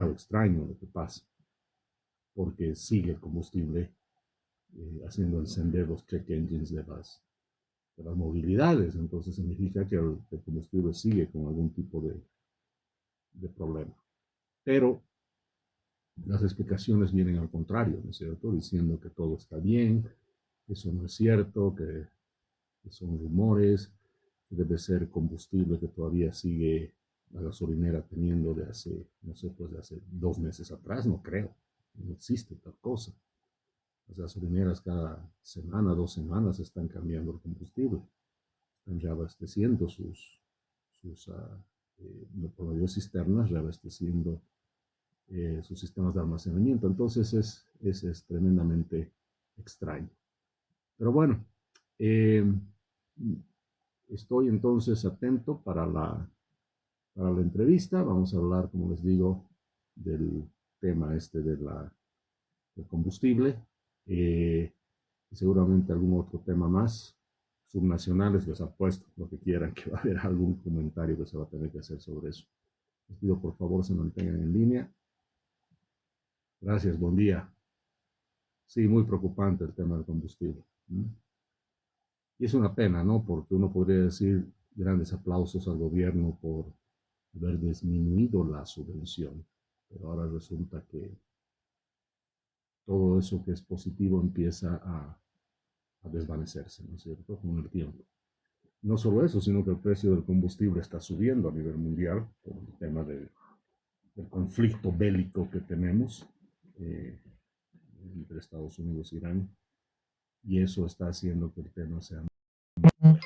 extraño lo que pasa, porque sigue el combustible haciendo encender los check engines de las movilidades. Entonces significa que el combustible sigue con algún tipo de problema. Pero las explicaciones vienen al contrario, ¿no es cierto? Diciendo que todo está bien, que eso no es cierto, que son rumores, que debe ser combustible que todavía sigue la gasolinera teniendo de hace, no sé, pues de hace 2 meses atrás, no creo, no existe tal cosa. Las gasolineras cada semana, 2 semanas están cambiando el combustible, están reabasteciendo por medio de cisternas, reabasteciendo sus sistemas de almacenamiento. Entonces es tremendamente extraño. Pero bueno, eh, estoy entonces atento para la entrevista. Vamos a hablar, como les digo, del tema este del combustible. Y seguramente algún otro tema más. Subnacionales, les apuesto lo que quieran, que va a haber algún comentario que se va a tener que hacer sobre eso. Les pido por favor se mantengan en línea. Gracias, buen día. Sí, muy preocupante el tema del combustible. Y es una pena, ¿no? Porque uno podría decir grandes aplausos al gobierno por haber disminuido la subvención, pero ahora resulta que todo eso que es positivo empieza a desvanecerse, ¿no es cierto?, con el tiempo. No solo eso, sino que el precio del combustible está subiendo a nivel mundial por el tema del conflicto bélico que tenemos eh, entre Estados Unidos e Irán, y eso está haciendo que el tema sea complejo, por supuesto.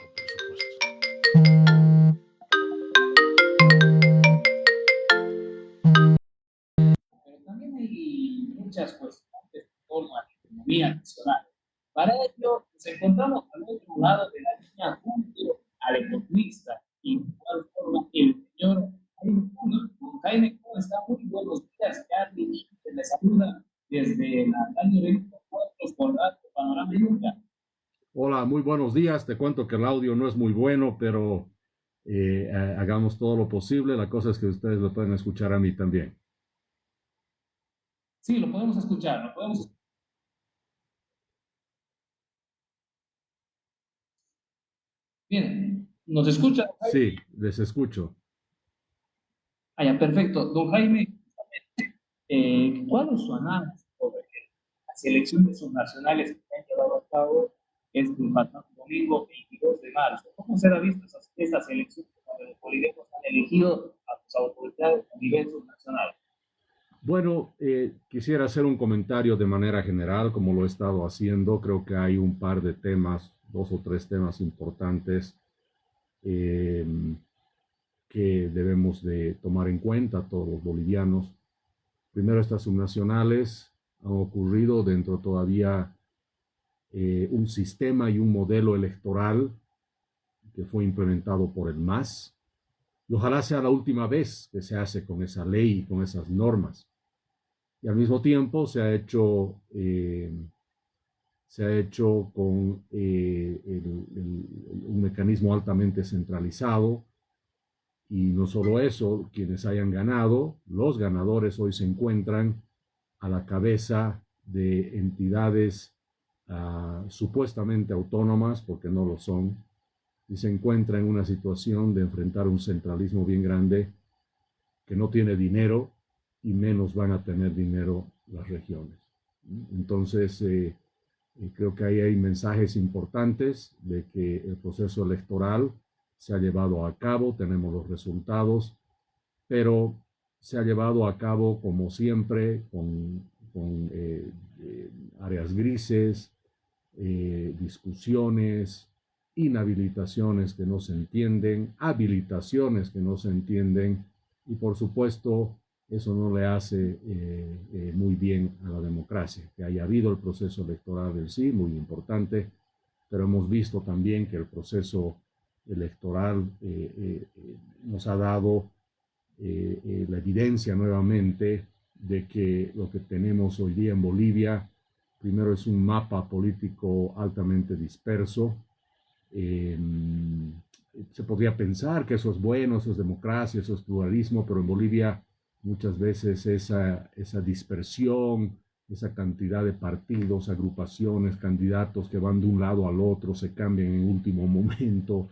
Pero también hay muchas cuestiones de torno a la economía nacional. Para ello, nos encontramos al otro lado de la línea junto al economista y de igual forma el señor Jaime Puna. Jaime, ¿cómo está? Muy buenos días, Carly, que le saluda desde la radio de Cuatro por Radio Panorama Yuca. Hola, muy buenos días. Te cuento que el audio no es muy bueno, pero hagamos todo lo posible. La cosa es que ustedes lo pueden escuchar a mí también. Sí, lo podemos escuchar, lo podemos escuchar. Bien, ¿nos escucha? Sí, les escucho. Ah, ya, perfecto. Don Jaime, ¿cuál es su análisis sobre las elecciones subnacionales que se han llevado a cabo este pasado domingo 22 de marzo? ¿Cómo se han visto estas elecciones donde los bolivianos han elegido a sus autoridades a nivel subnacional? Bueno, quisiera hacer un comentario de manera general, como lo he estado haciendo. Creo que hay un par de temas, 2 o 3 temas importantes eh, que debemos de tomar en cuenta todos los bolivianos. Primero, estas subnacionales han ocurrido dentro todavía un sistema y un modelo electoral que fue implementado por el MAS. Y ojalá sea la última vez que se hace con esa ley y con esas normas. Y al mismo tiempo se ha hecho con un mecanismo altamente centralizado. Y no solo eso, quienes hayan ganado, los ganadores hoy se encuentran a la cabeza de entidades supuestamente autónomas, porque no lo son, y se encuentra en una situación de enfrentar un centralismo bien grande que no tiene dinero y menos van a tener dinero las regiones. Entonces, creo que ahí hay mensajes importantes de que el proceso electoral se ha llevado a cabo, tenemos los resultados, pero se ha llevado a cabo como siempre con áreas grises, discusiones, inhabilitaciones que no se entienden, habilitaciones que no se entienden, y por supuesto eso no le hace muy bien a la democracia. Que haya habido el proceso electoral en sí, muy importante, pero hemos visto también que el proceso electoral nos ha dado la evidencia nuevamente de que lo que tenemos hoy día en Bolivia, primero es un mapa político altamente disperso. Eh, Se podría pensar que eso es bueno, eso es democracia, eso es pluralismo, pero en Bolivia muchas veces esa dispersión, esa cantidad de partidos, agrupaciones, candidatos que van de un lado al otro, se cambian en último momento,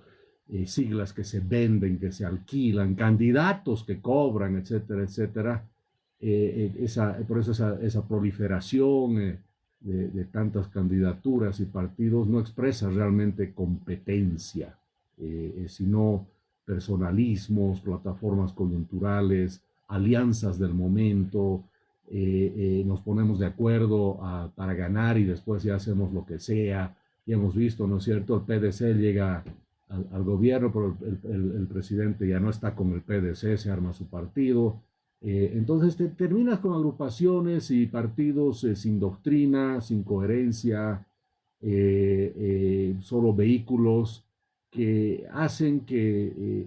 siglas que se venden, que se alquilan, candidatos que cobran, etcétera, etcétera. Por eso esa proliferación de tantas candidaturas y partidos no expresa realmente competencia, sino personalismos, plataformas coyunturales, alianzas del momento, nos ponemos de acuerdo para ganar y después ya hacemos lo que sea. Y hemos visto, ¿no es cierto? El PDC llega al gobierno, pero el presidente ya no está con el PDC, se arma su partido. Entonces terminas con agrupaciones y partidos sin doctrina, sin coherencia, solo vehículos que hacen que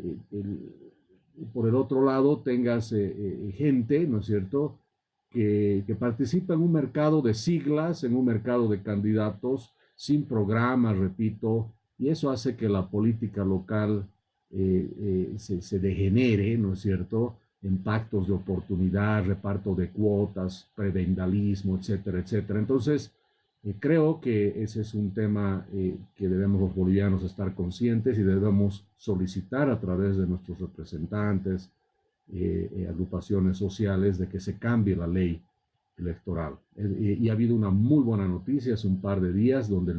por el otro lado tengas gente, ¿no es cierto?, que participa en un mercado de siglas, en un mercado de candidatos, sin programas, repito, y eso hace que la política local se degenere, ¿no es cierto?, en pactos de oportunidad, reparto de cuotas, prebendalismo, etcétera, etcétera. Entonces, creo que ese es un tema que debemos los bolivianos estar conscientes y debemos solicitar a través de nuestros representantes, agrupaciones sociales, de que se cambie la ley electoral. Y ha habido una muy buena noticia hace un par de días donde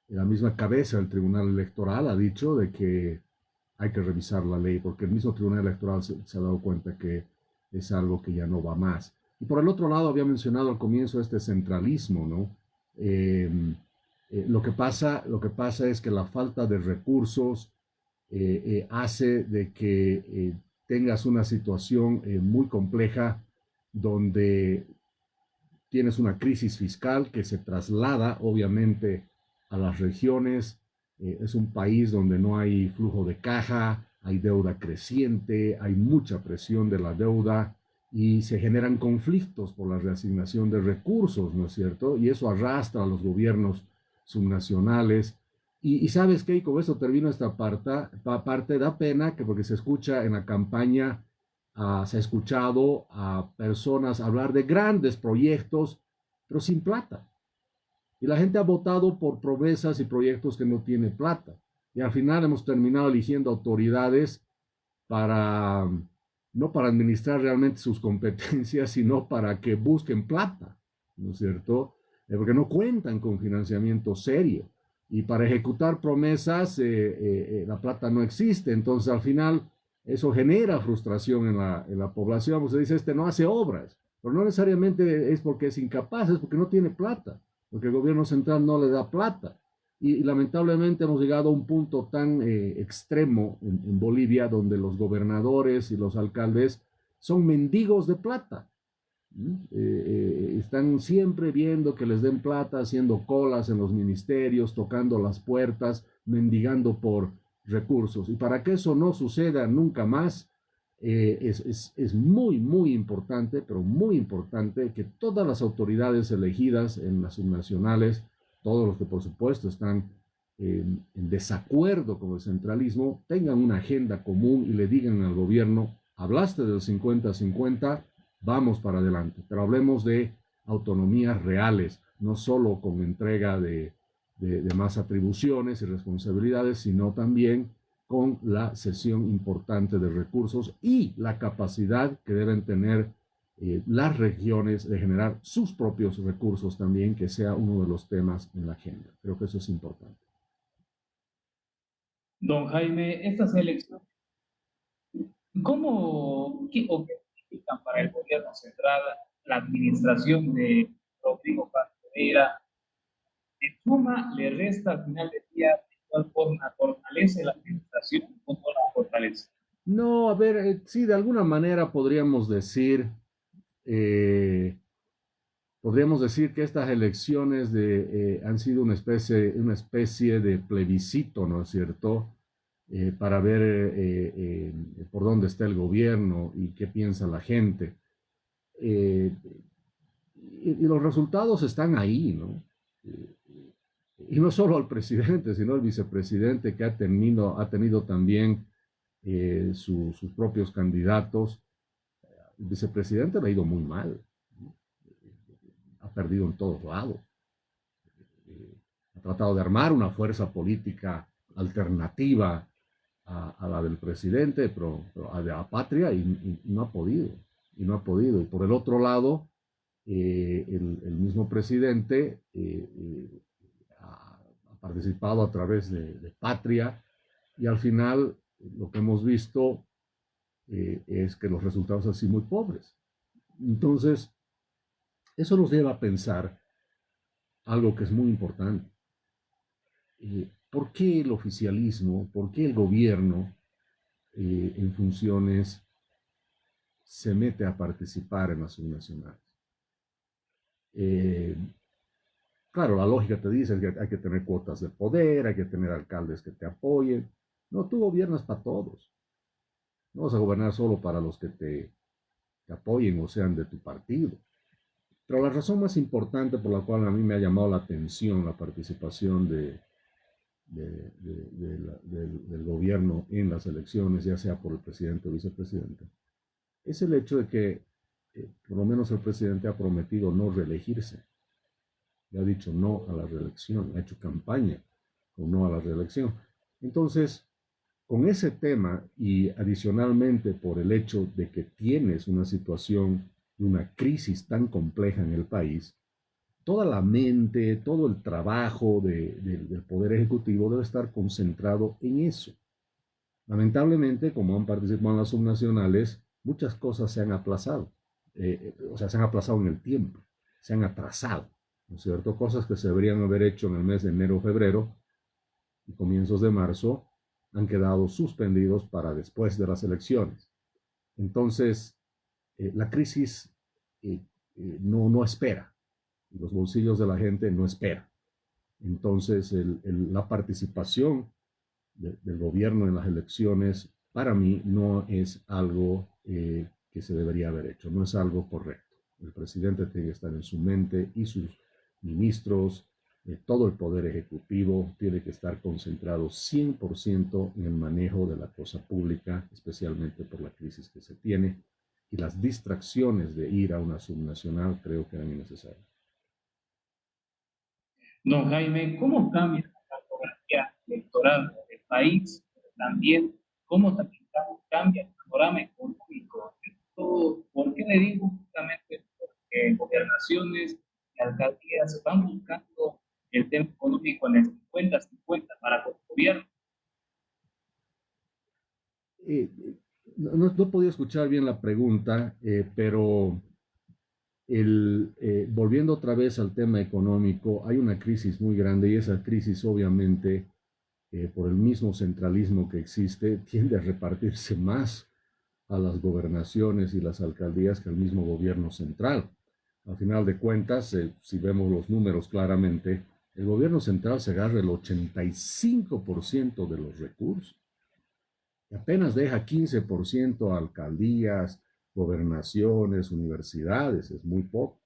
la misma cabeza del Tribunal Electoral ha dicho de que hay que revisar la ley, porque el mismo Tribunal Electoral se ha dado cuenta que es algo que ya no va más. Y por el otro lado, había mencionado al comienzo este centralismo, ¿no? Lo que pasa es que la falta de recursos hace de que tengas una situación muy compleja donde tienes una crisis fiscal que se traslada obviamente a las regiones. Es un país donde no hay flujo de caja, hay deuda creciente, hay mucha presión de la deuda y se generan conflictos por la reasignación de recursos, ¿no es cierto? Y eso arrastra a los gobiernos subnacionales. Y sabes qué, y con esto termino esta parte, da pena que porque se escucha en la campaña, se ha escuchado a personas hablar de grandes proyectos, pero sin plata. Y la gente ha votado por promesas y proyectos que no tienen plata. Y al final hemos terminado eligiendo autoridades para, no para administrar realmente sus competencias, sino para que busquen plata, ¿no es cierto? Porque no cuentan con financiamiento serio. Y para ejecutar promesas, la plata no existe. Entonces, al final, eso genera frustración en la población. Se dice, este no hace obras, pero no necesariamente es porque es incapaz, es porque no tiene plata, porque el gobierno central no le da plata. Y lamentablemente hemos llegado a un punto tan extremo en Bolivia, donde los gobernadores y los alcaldes son mendigos de plata. Están siempre viendo que les den plata, haciendo colas en los ministerios, tocando las puertas, mendigando por recursos. Y para que eso no suceda nunca más, es muy, muy importante, pero muy importante que todas las autoridades elegidas en las subnacionales, todos los que por supuesto están en desacuerdo con el centralismo, tengan una agenda común y le digan al gobierno, hablaste del 50-50, vamos para adelante, pero hablemos de autonomías reales, no solo con entrega de más atribuciones y responsabilidades, sino también con la cesión importante de recursos y la capacidad que deben tener las regiones de generar sus propios recursos también, que sea uno de los temas en la agenda. Creo que eso es importante. Don Jaime, estas elecciones, ¿qué significan para el gobierno central, la administración de Rodrigo Pastorera? ¿Le suma, le resta al final del día? ¿De igual forma fortalece la administración o no la fortalece? No, a ver, sí, de alguna manera eh, podríamos decir que estas elecciones han sido una especie de plebiscito, ¿no es cierto? Para ver por dónde está el gobierno y qué piensa la gente. Eh, y los resultados están ahí, ¿no? Eh, y no solo el presidente, sino el vicepresidente, que ha tenido también sus propios candidatos. el vicepresidente le ha ido muy mal, ¿no? Ha perdido en todos lados. Ha tratado de armar una fuerza política alternativa a la del presidente, pero a la patria, y no ha podido. Y no ha podido. Y por el otro lado, el mismo presidente ha participado a través de Patria, y al final lo que hemos visto es que los resultados han sido muy pobres. Entonces, eso nos lleva a pensar algo que es muy importante. ¿Por qué el oficialismo, por qué el gobierno en funciones se mete a participar en las subnacionales? Claro, la lógica te dice que hay que tener cuotas de poder, hay que tener alcaldes que te apoyen. No, tú gobiernas para todos. No vas a gobernar solo para los que te apoyen o sean de tu partido. Pero la razón más importante por la cual a mí me ha llamado la atención la participación del gobierno en las elecciones, ya sea por el presidente o vicepresidente, es el hecho de que por lo menos el presidente ha prometido no reelegirse. Le ha dicho no a la reelección, ha hecho campaña con no a la reelección. Entonces, con ese tema, y adicionalmente por el hecho de que tienes una situación de una crisis tan compleja en el país, toda la mente, todo el trabajo del Poder Ejecutivo debe estar concentrado en eso. Lamentablemente, como han participado en las subnacionales, muchas cosas se han aplazado, o sea, se han aplazado en el tiempo, se han atrasado, ¿no es cierto? Cosas que se deberían haber hecho en el mes de enero o febrero y comienzos de marzo han quedado suspendidos para después de las elecciones. Entonces, la crisis no espera, los bolsillos de la gente no esperan. Entonces, la participación del gobierno en las elecciones, para mí, no es algo que se debería haber hecho, no es algo correcto. El presidente tiene que estar en su mente, y sus ministros, todo el poder ejecutivo tiene que estar concentrado 100% en el manejo de la cosa pública, especialmente por la crisis que se tiene, y las distracciones de ir a una subnacional creo que eran innecesarias. Don Jaime, ¿cómo cambia la cartografía electoral del país? También, ¿cómo también cambia el panorama económico? Esto, ¿por qué le digo justamente? Porque gobernaciones y alcaldías están buscando el tema económico en el 50-50 para con el gobierno. No he podido escuchar bien la pregunta, pero volviendo otra vez al tema económico, hay una crisis muy grande, y esa crisis obviamente, por el mismo centralismo que existe, tiende a repartirse más a las gobernaciones y las alcaldías que al mismo gobierno central. Al final de cuentas, si vemos los números claramente, el gobierno central se agarra el 85% de los recursos y apenas deja 15% a alcaldías, gobernaciones, universidades, es muy poco.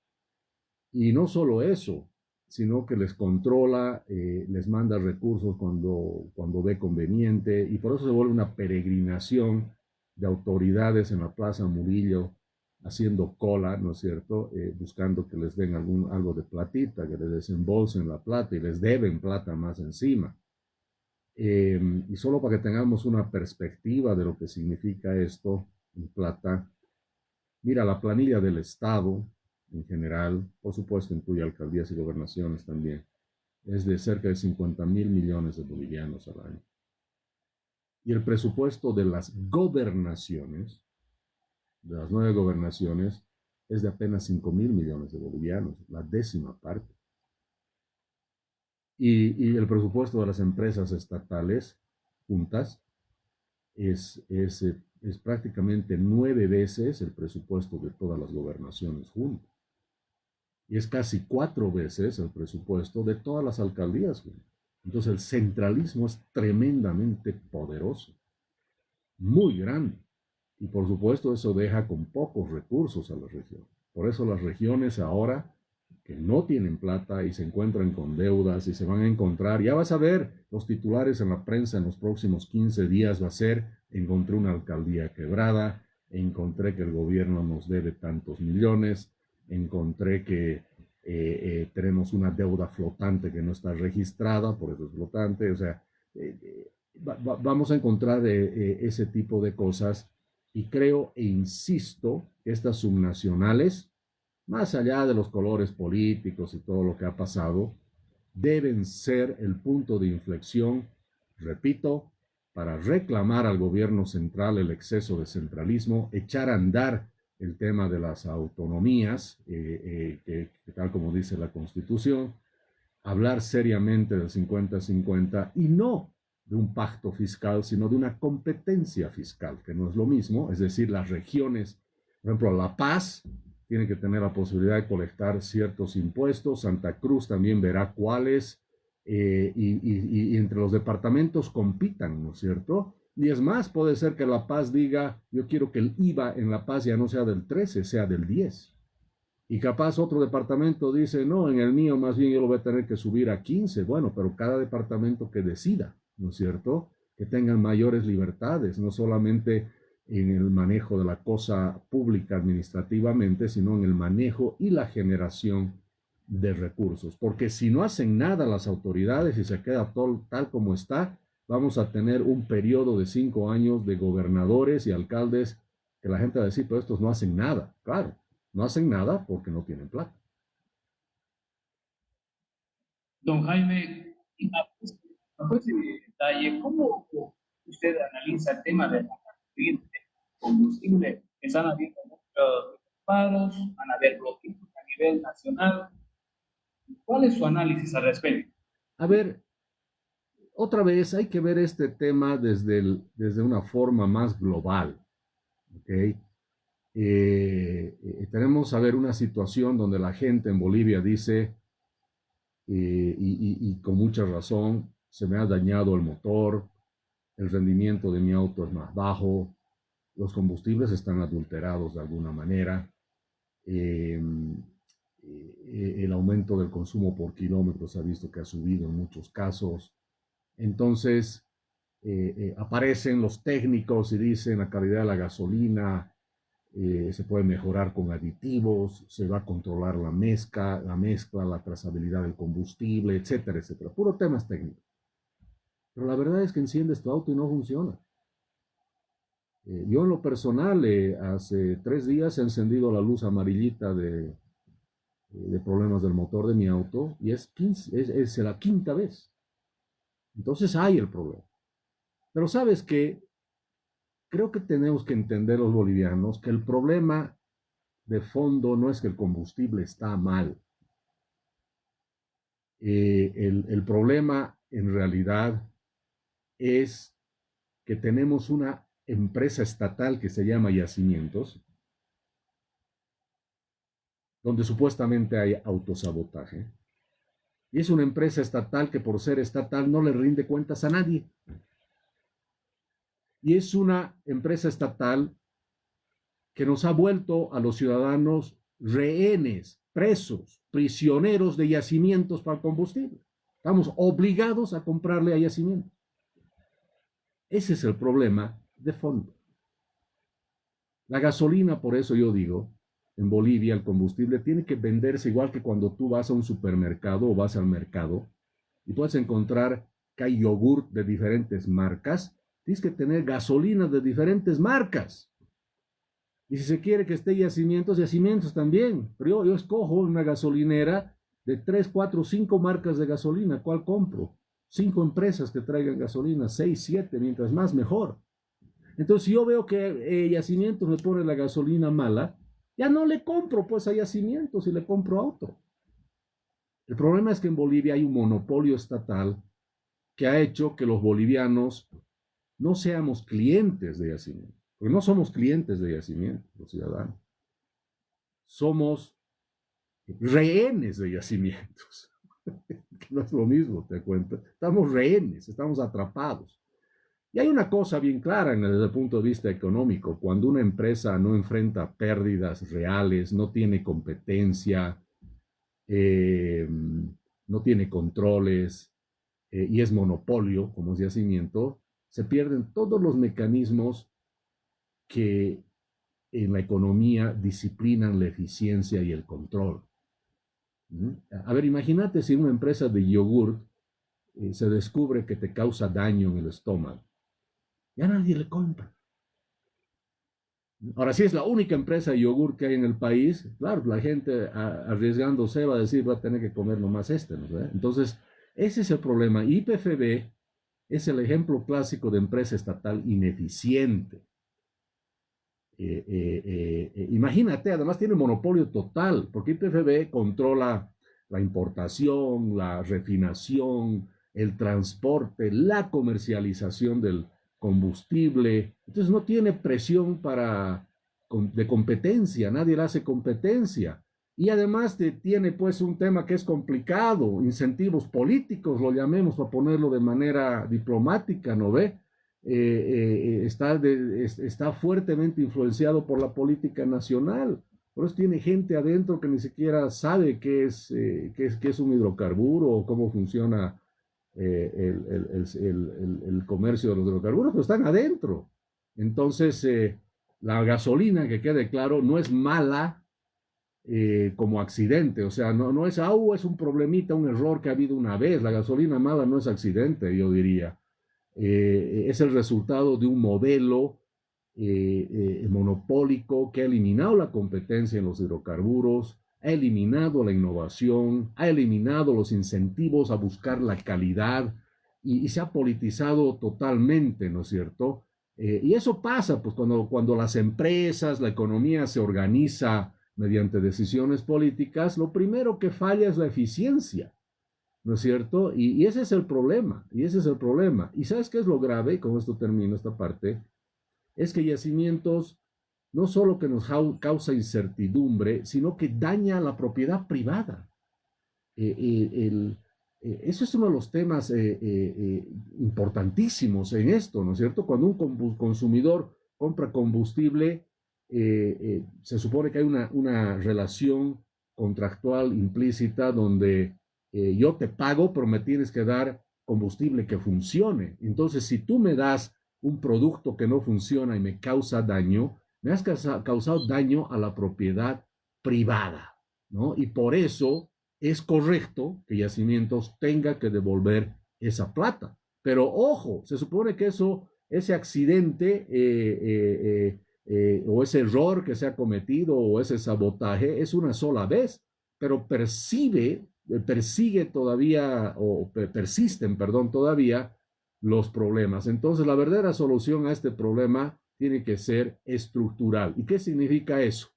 Y no solo eso, sino que les controla, les manda recursos cuando ve conveniente, y por eso se vuelve una peregrinación de autoridades en la Plaza Murillo, haciendo cola, ¿no es cierto?, buscando que les den algo de platita, que les desembolsen la plata, y les deben plata más encima. Y solo para que tengamos una perspectiva de lo que significa esto en plata, mira, la planilla del Estado en general, por supuesto incluye alcaldías y gobernaciones también, es de cerca de 50.000 millones de bolivianos al año. Y el presupuesto de las gobernaciones, de las 9 gobernaciones, es de apenas 5.000 millones de bolivianos, la 10ª parte. Y el presupuesto de las empresas estatales juntas es prácticamente 9 veces el presupuesto de todas las gobernaciones juntas. Y es casi 4 veces el presupuesto de todas las alcaldías juntas. Entonces el centralismo es tremendamente poderoso, muy grande. Y por supuesto eso deja con pocos recursos a las regiones. Por eso las regiones ahora, que no tienen plata y se encuentran con deudas y se van a encontrar, ya vas a ver los titulares en la prensa en los próximos 15 días, va a ser: encontré una alcaldía quebrada, encontré que el gobierno nos debe tantos millones, encontré que tenemos una deuda flotante que no está registrada, por eso es flotante, o sea, vamos a encontrar ese tipo de cosas y creo e insisto que estas subnacionales, más allá de los colores políticos y todo lo que ha pasado, deben ser el punto de inflexión, repito, para reclamar al gobierno central el exceso de centralismo, echar a andar el tema de las autonomías, que tal como dice la Constitución, hablar seriamente del 50-50 y no de un pacto fiscal, sino de una competencia fiscal, que no es lo mismo, es decir, las regiones, por ejemplo, La Paz tiene que tener la posibilidad de colectar ciertos impuestos, Santa Cruz también verá cuáles, y entre los departamentos compitan, ¿no es cierto? Y es más, puede ser que La Paz diga, yo quiero que el IVA en La Paz ya no sea del 13, sea del 10. Y capaz otro departamento dice, no, en el mío más bien yo lo voy a tener que subir a 15. Bueno, pero cada departamento que decida, ¿no es cierto? Que tengan mayores libertades, no solamente en el manejo de la cosa pública administrativamente, sino en el manejo y la generación de recursos. Porque si no hacen nada las autoridades y se queda todo tal como está, vamos a tener un periodo de 5 años de gobernadores y alcaldes que la gente va a decir, pero estos no hacen nada. Claro, no hacen nada porque no tienen plata. Don Jaime, y bajo ese detalle, ¿cómo usted analiza el tema de la gasolina, del combustible? Están habiendo muchos paros, van a haber bloqueos a nivel nacional. ¿Cuál es su análisis al respecto? A ver, otra vez hay que ver este tema desde una forma más global. ¿Okay? Tenemos a ver una situación donde la gente en Bolivia dice, y con mucha razón, se me ha dañado el motor, el rendimiento de mi auto es más bajo, los combustibles están adulterados de alguna manera, eh, el aumento del consumo por kilómetro se ha visto que ha subido en muchos casos. Entonces, aparecen los técnicos y dicen la calidad de la gasolina se puede mejorar con aditivos, se va a controlar la trazabilidad del combustible, etcétera, etcétera. Puro temas técnicos. Pero la verdad es que enciendes tu auto y no funciona. Yo en lo personal, hace 3 días he encendido la luz amarillita de problemas del motor de mi auto y es la quinta vez. Entonces hay el problema. Pero sabes que creo que tenemos que entender los bolivianos que el problema de fondo no es que el combustible está mal. El problema en realidad es que tenemos una empresa estatal que se llama Yacimientos, donde supuestamente hay autosabotaje. Y es una empresa estatal que por ser estatal no le rinde cuentas a nadie. Y es una empresa estatal que nos ha vuelto a los ciudadanos rehenes, presos, prisioneros de yacimientos para el combustible. Estamos obligados a comprarle a yacimientos. Ese es el problema de fondo. La gasolina, por eso yo digo, en Bolivia el combustible tiene que venderse igual que cuando tú vas a un supermercado o vas al mercado y puedes encontrar que hay yogur de diferentes marcas, tienes que tener gasolina de diferentes marcas. Y si se quiere que esté yacimientos, yacimientos también. Pero yo escojo una gasolinera de 3, 4, 5 marcas de gasolina. ¿Cuál compro? 5 empresas que traigan gasolina, 6, 7, mientras más mejor. Entonces, si yo veo que Yacimientos me pone la gasolina mala, ya no le compro pues a Yacimientos y le compro a otro. El problema es que en Bolivia hay un monopolio estatal que ha hecho que los bolivianos no seamos clientes de Yacimientos. Porque no somos clientes de Yacimientos, los ciudadanos. Somos rehenes de Yacimientos. No es lo mismo, te cuento. Estamos rehenes, estamos atrapados. Y hay una cosa bien clara desde el punto de vista económico. Cuando una empresa no enfrenta pérdidas reales, no tiene competencia, no tiene controles y es monopolio, como es yacimiento, se pierden todos los mecanismos que en la economía disciplinan la eficiencia y el control. A ver, imagínate si una empresa de yogur se descubre que te causa daño en el estómago. Ya nadie le compra. Ahora, si es la única empresa de yogur que hay en el país, claro, la gente arriesgándose va a decir, va a tener que comer nomás este, ¿no? Entonces, ese es el problema. YPFB es el ejemplo clásico de empresa estatal ineficiente. Imagínate, además tiene monopolio total, porque YPFB controla la importación, la refinación, el transporte, la comercialización del combustible. Entonces no tiene presión de competencia, nadie le hace competencia. Y además tiene pues un tema que es complicado, incentivos políticos, lo llamemos para ponerlo de manera diplomática, ¿no ve? Está fuertemente influenciado por la política nacional. Por eso tiene gente adentro que ni siquiera sabe qué es un hidrocarburo o cómo funciona el comercio de los hidrocarburos, pero están adentro. Entonces, la gasolina, que quede claro, no es mala como accidente, o sea, no es, es un problemita, un error que ha habido una vez. La gasolina mala no es accidente, yo diría. Es el resultado de un modelo monopólico que ha eliminado la competencia en los hidrocarburos, ha eliminado la innovación, ha eliminado los incentivos a buscar la calidad y se ha politizado totalmente, ¿no es cierto? Y eso pasa pues cuando las empresas, la economía se organiza mediante decisiones políticas, lo primero que falla es la eficiencia. ¿No es cierto? Y ese es el problema, y ese es el problema. ¿Y sabes qué es lo grave? Con esto termino esta parte, es que Yacimientos no solo que nos causa incertidumbre, sino que daña la propiedad privada. Eso es uno de los temas importantísimos en esto, ¿no es cierto? Cuando un consumidor compra combustible, se supone que hay una relación contractual implícita donde yo te pago, pero me tienes que dar combustible que funcione. Entonces, si tú me das un producto que no funciona y me causa daño, me has causado daño a la propiedad privada, ¿no? Y por eso es correcto que Yacimientos tenga que devolver esa plata. Pero ojo, se supone que ese accidente o ese error que se ha cometido o ese sabotaje es una sola vez, pero persigue todavía o persisten, perdón, todavía los problemas. Entonces, la verdadera solución a este problema tiene que ser estructural. ¿Y qué significa eso?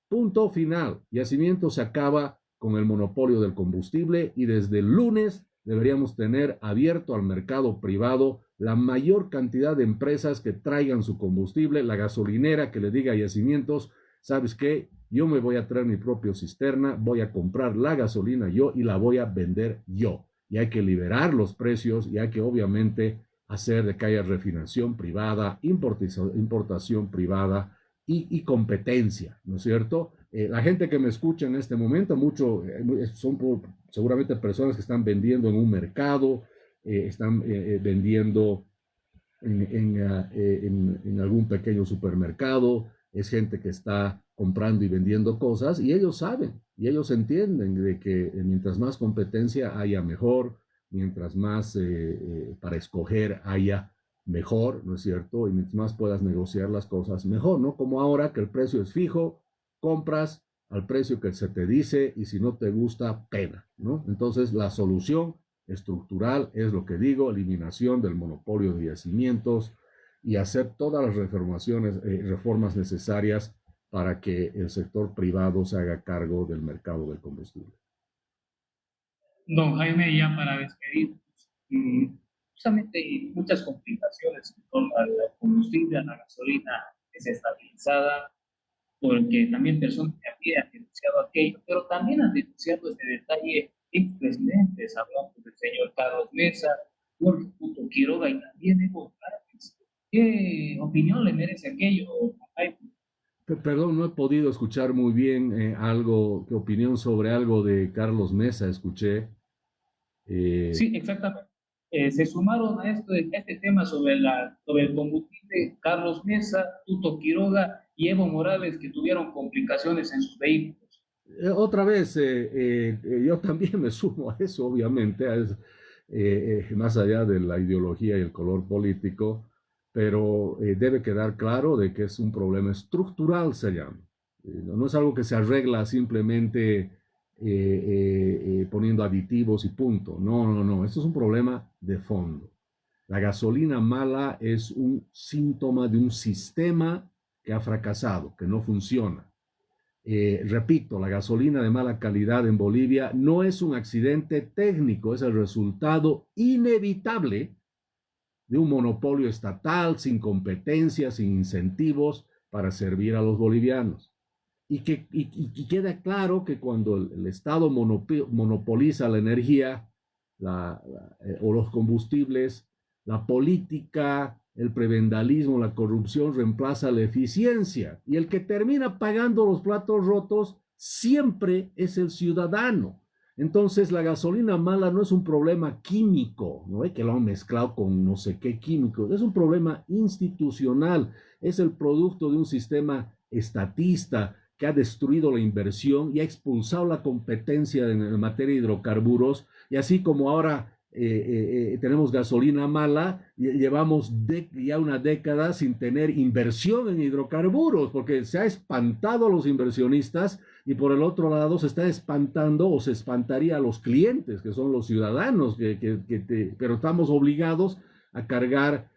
Punto final. Yacimiento se acaba con el monopolio del combustible y desde el lunes deberíamos tener abierto al mercado privado la mayor cantidad de empresas que traigan su combustible, la gasolinera que le diga a Yacimientos, ¿sabes qué? Yo me voy a traer mi propio cisterna, voy a comprar la gasolina yo y la voy a vender yo. Y hay que liberar los precios y hay que obviamente hacer de que haya refinación privada, importación privada y competencia, ¿no es cierto? La gente que me escucha en este momento, son seguramente personas que están vendiendo en un mercado, están vendiendo en algún pequeño supermercado, es gente que está comprando y vendiendo cosas y ellos saben y ellos entienden de que mientras más competencia haya mejor, mientras más para escoger haya mejor, ¿no es cierto? Y mientras más puedas negociar las cosas, mejor, ¿no? Como ahora que el precio es fijo, compras al precio que se te dice y si no te gusta, pena, ¿no? Entonces la solución estructural es lo que digo, eliminación del monopolio de yacimientos y hacer todas las reformas necesarias para que el sector privado se haga cargo del mercado del combustible. Don Jaime, ya para despedir, justamente hay muchas complicaciones en torno al combustible, a la gasolina desestabilizada, porque también personas que habían denunciado aquello, pero también han denunciado este detalle expresidentes, hablando del señor Carlos Mesa, Jorge Puto Quiroga y también Evo Morales. ¿Qué opinión le merece aquello, Jaime? Perdón, no he podido escuchar muy bien qué opinión sobre algo de Carlos Mesa escuché. Sí, exactamente. Se sumaron a este tema sobre el combustible Carlos Mesa, Tuto Quiroga y Evo Morales que tuvieron complicaciones en sus vehículos. Otra vez, yo también me sumo a eso, obviamente, más allá de la ideología y el color político, pero debe quedar claro de que es un problema estructural, se llama. No es algo que se arregla simplemente poniendo aditivos y punto. No, no, no, esto es un problema de fondo. La gasolina mala es un síntoma de un sistema que ha fracasado, que no funciona. Repito, la gasolina de mala calidad en Bolivia no es un accidente técnico, es el resultado inevitable de un monopolio estatal sin competencia, sin incentivos para servir a los bolivianos. Y queda claro que cuando el Estado monopoliza la energía o los combustibles, la política, el prebendalismo, la corrupción reemplaza la eficiencia. Y el que termina pagando los platos rotos siempre es el ciudadano. Entonces la gasolina mala no es un problema químico, no es que lo han mezclado con no sé qué químico, es un problema institucional, es el producto de un sistema estatista que ha destruido la inversión y ha expulsado la competencia en materia de hidrocarburos, y así como ahora tenemos gasolina mala, llevamos ya una década sin tener inversión en hidrocarburos, porque se ha espantado a los inversionistas y por el otro lado se está espantando o se espantaría a los clientes, que son los ciudadanos, pero estamos obligados a cargar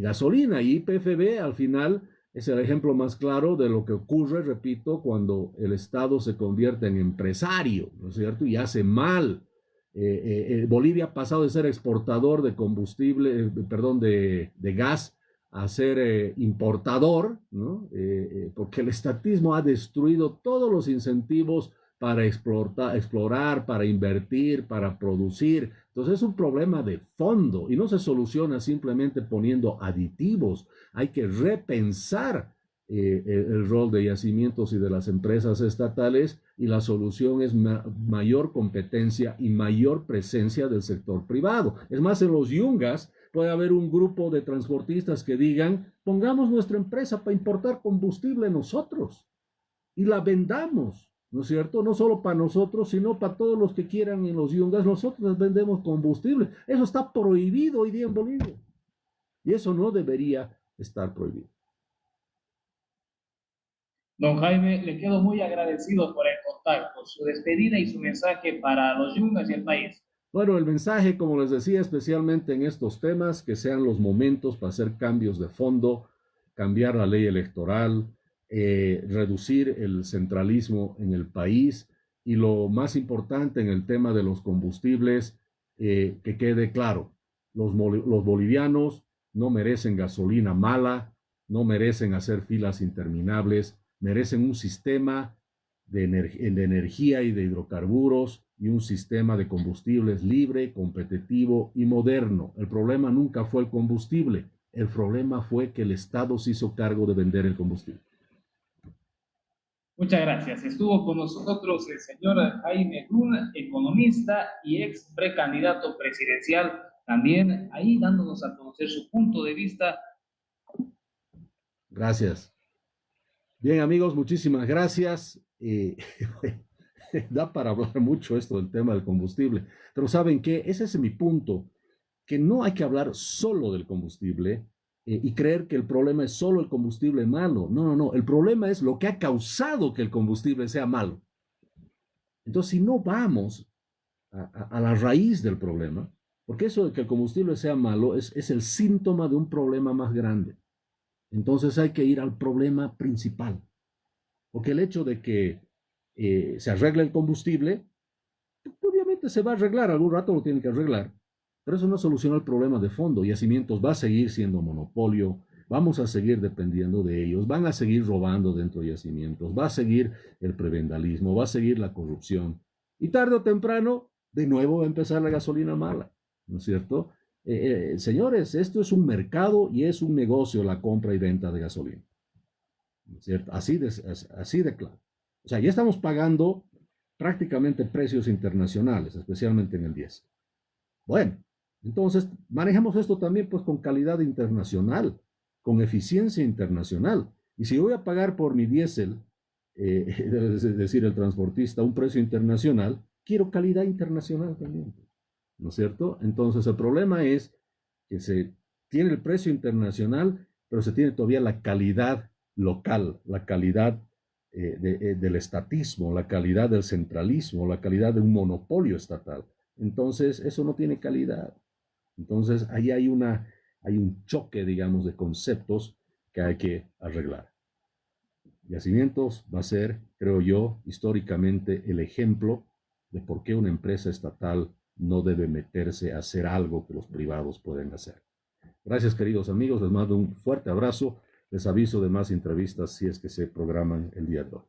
gasolina, y PFB al final es el ejemplo más claro de lo que ocurre, repito, cuando el Estado se convierte en empresario, ¿no es cierto? Y hace mal. Bolivia ha pasado de ser exportador de combustible, perdón, de gas, a ser importador, ¿no? Porque el estatismo ha destruido todos los incentivos para explorar, para invertir, para producir. Entonces es un problema de fondo y no se soluciona simplemente poniendo aditivos. Hay que repensar el rol de yacimientos y de las empresas estatales, y la solución es mayor competencia y mayor presencia del sector privado. Es más, en los yungas puede haber un grupo de transportistas que digan, pongamos nuestra empresa para importar combustible nosotros y la vendamos, ¿no es cierto? No solo para nosotros, sino para todos los que quieran en los yungas, nosotros les vendemos combustible. Eso está prohibido hoy día en Bolivia y eso no debería estar prohibido. Don Jaime, le quedo muy agradecido por el contacto, su despedida y su mensaje para los yungas y el país. Bueno, el mensaje, como les decía, especialmente en estos temas, que sean los momentos para hacer cambios de fondo, cambiar la ley electoral, reducir el centralismo en el país, y lo más importante en el tema de los combustibles, que quede claro, los bolivianos no merecen gasolina mala, no merecen hacer filas interminables, merecen un sistema de energía y de hidrocarburos y un sistema de combustibles libre, competitivo y moderno. El problema nunca fue el combustible, el problema fue que el Estado se hizo cargo de vender el combustible. Muchas gracias. Estuvo con nosotros el señor Jaime Grun, economista y ex precandidato presidencial, también ahí dándonos a conocer su punto de vista. Gracias. Bien, amigos, muchísimas gracias. Da para hablar mucho esto del tema del combustible, pero ¿saben qué? Ese es mi punto, que no hay que hablar solo del combustible y creer que el problema es solo el combustible malo. No, no, no. El problema es lo que ha causado que el combustible sea malo. Entonces, si no vamos a la raíz del problema, porque eso de que el combustible sea malo es el síntoma de un problema más grande. Entonces hay que ir al problema principal. Porque el hecho de que se arregle el combustible, obviamente se va a arreglar, algún rato lo tienen que arreglar, pero eso no soluciona el problema de fondo. Yacimientos va a seguir siendo monopolio, vamos a seguir dependiendo de ellos, van a seguir robando dentro de yacimientos, va a seguir el prebendalismo, va a seguir la corrupción, y tarde o temprano de nuevo va a empezar la gasolina mala, ¿no es cierto? Señores, esto es un mercado y es un negocio, la compra y venta de gasolina, ¿no es cierto? Así de claro. O sea, ya estamos pagando prácticamente precios internacionales, especialmente en el diésel. Bueno, entonces manejamos esto también pues con calidad internacional. con eficiencia internacional. Y si voy a pagar por mi diésel, es decir, el transportista, un precio internacional, quiero calidad internacional también, ¿no es cierto? Entonces el problema es que se tiene el precio internacional, pero se tiene todavía la calidad local, la calidad del estatismo, la calidad del centralismo, la calidad de un monopolio estatal. Entonces, eso no tiene calidad. Entonces, ahí hay un choque, digamos, de conceptos que hay que arreglar. Yacimientos va a ser, creo yo, históricamente el ejemplo de por qué una empresa estatal no debe meterse a hacer algo que los privados pueden hacer. Gracias, queridos amigos. Les mando un fuerte abrazo. Les aviso de más entrevistas si es que se programan el día de hoy.